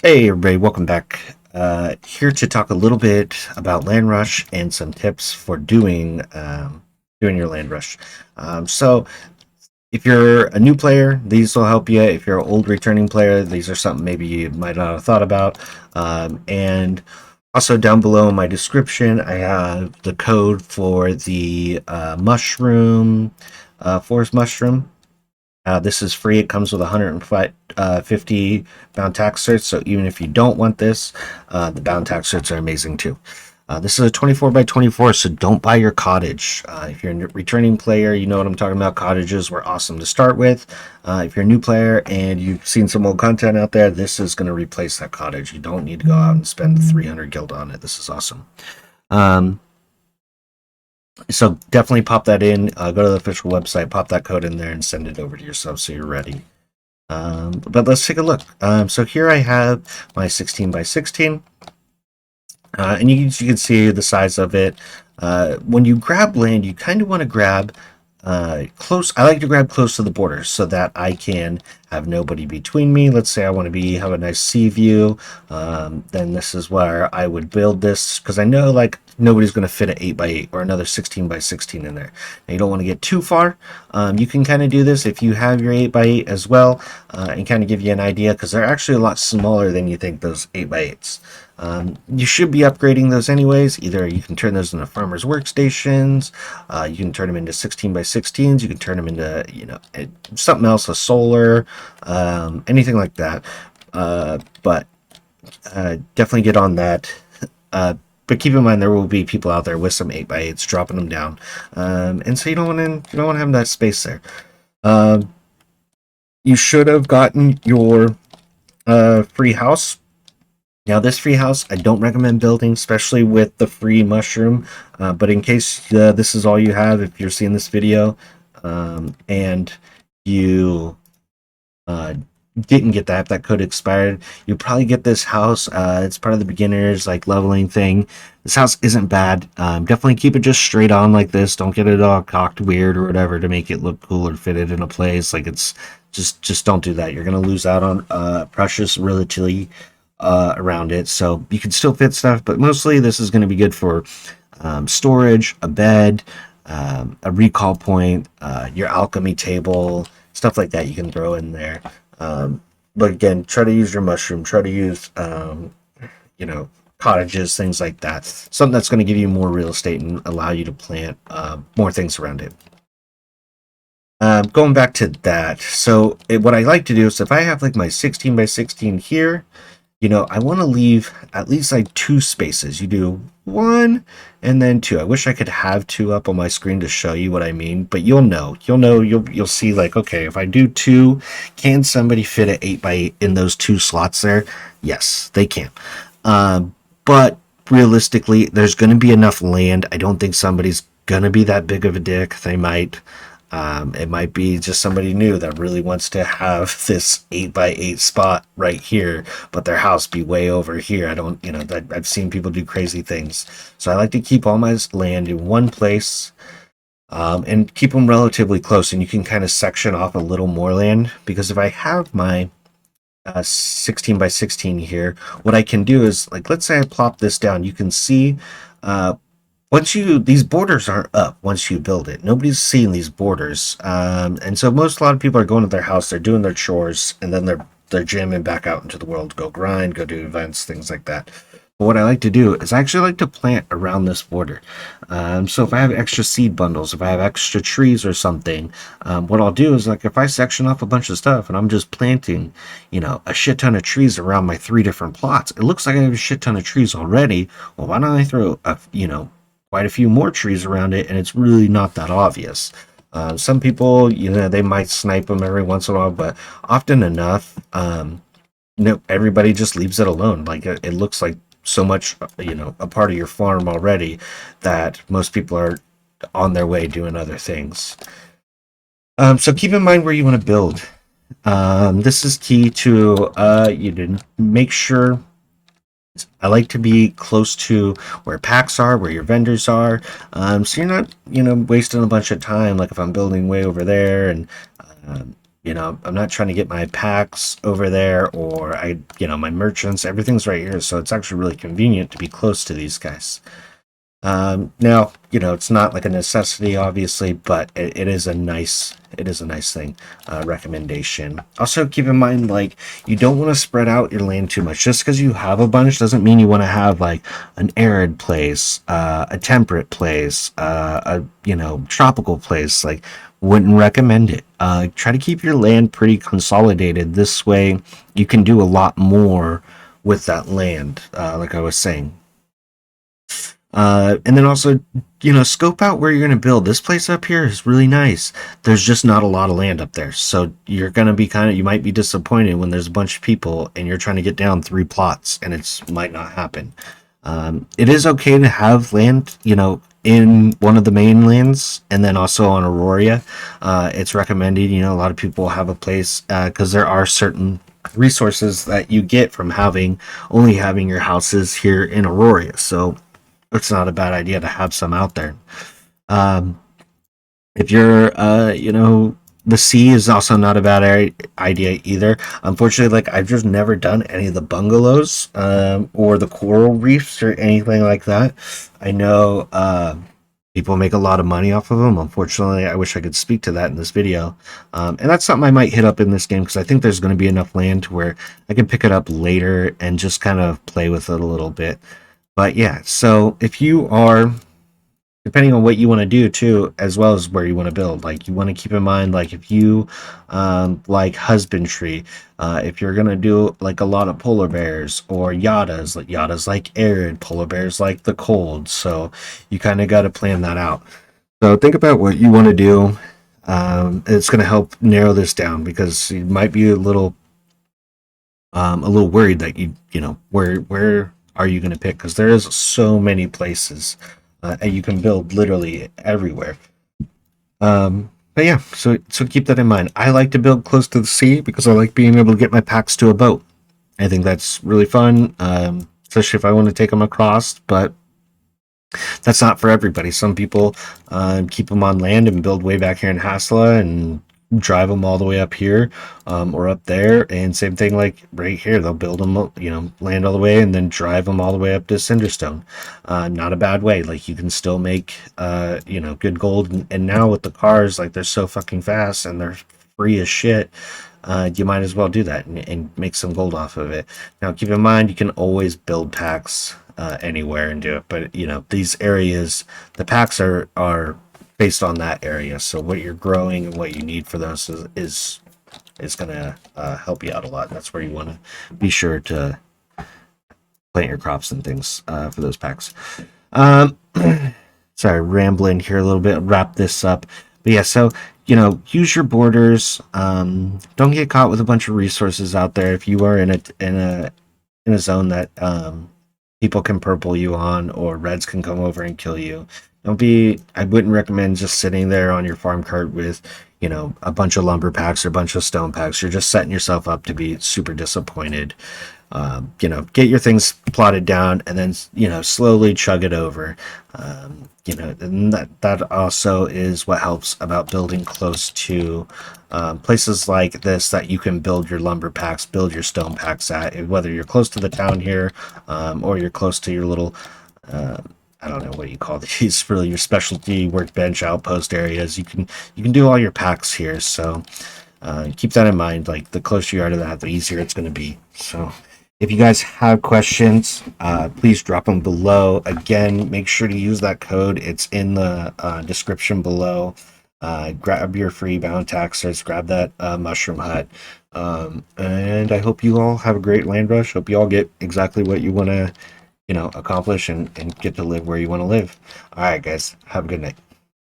Hey everybody, welcome back. Here to talk a little bit about land rush and some tips for doing your land rush. So if you're a new player, these will help you. If you're an old returning player, these are something maybe you might not have thought about. And also down below in my description, I have the code for the forest mushroom. This is free. It comes with 150 bound tax certs. So even if you don't want this, the bound tax certs are amazing too. This is a 24 by 24, so don't buy your cottage. If you're a returning player, you know what I'm talking about. Cottages were awesome to start with. If you're a new player and you've seen some old content out there, this is going to replace that cottage. You don't need to go out and spend 300 guild on it. This is awesome. Um, so definitely pop that in. Go to the official website, pop that code in there, and send it over to yourself so you're ready. But let's take a look. So here I have my 16 by 16, and you can see the size of it. When you grab land, you kind of want to grab close. I like to grab close to the border so that I can have nobody between me. Let's say I want to have a nice sea view. Then this is where I would build this because I know like nobody's going to fit an 8 by 8 or another 16 by 16 in there. Now, you don't want to get too far. You can kind of do this if you have your 8 by 8 as well, and kind of give you an idea because they're actually a lot smaller than you think, those 8 by 8s. You should be upgrading those anyways. Either you can turn those into farmers workstations, you can turn them into 16 by 16s, you can turn them into something else, a solar, anything like that. But definitely get on that. But keep in mind there will be people out there with some 8 by 8s dropping them down, and so you don't want to have that space there. You should have gotten your free house. Now, this free house, I don't recommend building, especially with the free mushroom. But in case this is all you have, if you're seeing this video and you didn't get that, if that code expired, you'll probably get this house. It's part of the beginners like leveling thing. This house isn't bad. Definitely keep it just straight on like this. Don't get it all cocked weird or whatever to make it look cool or fit it in a place. Like it's just don't do that. You're gonna lose out on precious relatively around it. So you can still fit stuff, but mostly this is going to be good for storage, a bed, a recall point, your alchemy table, stuff like that you can throw in there. But again, try to use your mushroom, try to use, cottages, things like that. Something that's going to give you more real estate and allow you to plant more things around it. Going back to that, so what I like to do is if I have like my 16 by 16 here, I want to leave at least like 2 spaces. You do 1 and then 2. I wish I could have 2 up on my screen to show you what I mean, but you'll see like, okay, if I do 2, can somebody fit an 8 by 8 in those 2 slots there? Yes, they can. But realistically, there's going to be enough land. I don't think somebody's going to be that big of a dick. They might. It might be just somebody new that really wants to have this 8 by 8 spot right here, but their house be way over here. I've seen people do crazy things. So I like to keep all my land in one place, and keep them relatively close. And you can kind of section off a little more land because if I have my 16 by 16 here, what I can do is like, let's say I plop this down, you can see, these borders aren't up once you build it. Nobody's seeing these borders, and so a lot of people are going to their house, they're doing their chores, and then they're jamming back out into the world to go grind, go do events, things like that. But what I like to do is I actually like to plant around this border. So if I have extra seed bundles, if I have extra trees or something, what I'll do is like if I section off a bunch of stuff and I'm just planting, a shit ton of trees around my 3 different plots. It looks like I have a shit ton of trees already. Well, why don't I throw quite a few more trees around it, and it's really not that obvious. Some people, they might snipe them every once in a while, but often enough, everybody just leaves it alone. Like it looks like so much, a part of your farm already that most people are on their way doing other things. So keep in mind where you want to build. This is key to you to make sure. I like to be close to where packs are, where your vendors are, so you're not, wasting a bunch of time. Like if I'm building way over there and I'm not trying to get my packs over there, or my merchants. Everything's right here, so it's actually really convenient to be close to these guys. Now, it's not like a necessity, obviously, but it is a nice thing. Recommendation. Also, keep in mind, like, you don't want to spread out your land too much. Just because you have a bunch doesn't mean you want to have like an arid place, a temperate place, a tropical place. Like, wouldn't recommend it. Try to keep your land pretty consolidated. This way, you can do a lot more with that land. Like I was saying. And then also, scope out where you're going to build. This place up here is really nice. There's just not a lot of land up there. So you're going to be you might be disappointed when there's a bunch of people and you're trying to get down 3 plots and it might not happen. It is okay to have land, in one of the main lands and then also on Aurora. It's recommended, a lot of people have a place because there are certain resources that you get from only having your houses here in Aurora. So it's not a bad idea to have some out there. Um, if you're, the sea is also not a bad idea either. Unfortunately, like I've just never done any of the bungalows or the coral reefs or anything like that. I know people make a lot of money off of them. Unfortunately, I wish I could speak to that in this video. And that's something I might hit up in this game because I think there's going to be enough land to where I can pick it up later and just kind of play with it a little bit. But yeah, so if you are, depending on what you want to do too, as well as where you want to build, like you want to keep in mind, like if you like husbandry, if you're gonna do like a lot of polar bears or yadas like arid, polar bears like the cold. So you kind of got to plan that out. So think about what you want to do. It's going to help narrow this down because you might be a little worried that where are you going to pick, because there is so many places and you can build literally everywhere. But yeah, so keep that in mind. I like to build close to the sea because I like being able to get my packs to a boat. I think that's really fun, especially if I want to take them across. But that's not for everybody. Some people keep them on land and build way back here in Hassela and drive them all the way up here or up there. And same thing like right here, they'll build them, land all the way and then drive them all the way up to Cinderstone. Not a bad way. Like you can still make, good gold. And now with the cars, like they're so fucking fast and they're free as shit. You might as well do that and make some gold off of it. Now, keep in mind, you can always build packs anywhere and do it, but these areas, the packs are based on that area. So what you're growing and what you need for those is gonna help you out a lot. That's where you want to be sure to plant your crops and things for those packs. Sorry, rambling here a little bit. Wrap this up, but yeah. So use your borders. Don't get caught with a bunch of resources out there. If you are in a zone that people can purple you on, or reds can come over and kill you, I wouldn't recommend just sitting there on your farm cart with a bunch of lumber packs or a bunch of stone packs. You're just setting yourself up to be super disappointed. Get your things plotted down and then slowly chug it over. And that also is what helps about building close to places like this that you can build your lumber packs, build your stone packs at, whether you're close to the town here or you're close to your little I don't know what you call these, really your specialty workbench outpost areas. You can do all your packs here. So keep that in mind. Like the closer you are to that, the easier it's going to be. So if you guys have questions, please drop them below. Again, make sure to use that code. It's in the description below. Grab your free bound taxers, grab that mushroom hut. And I hope you all have a great land rush. Hope you all get exactly what you want to accomplish and get to live where you want to live. All right, guys, have a good night.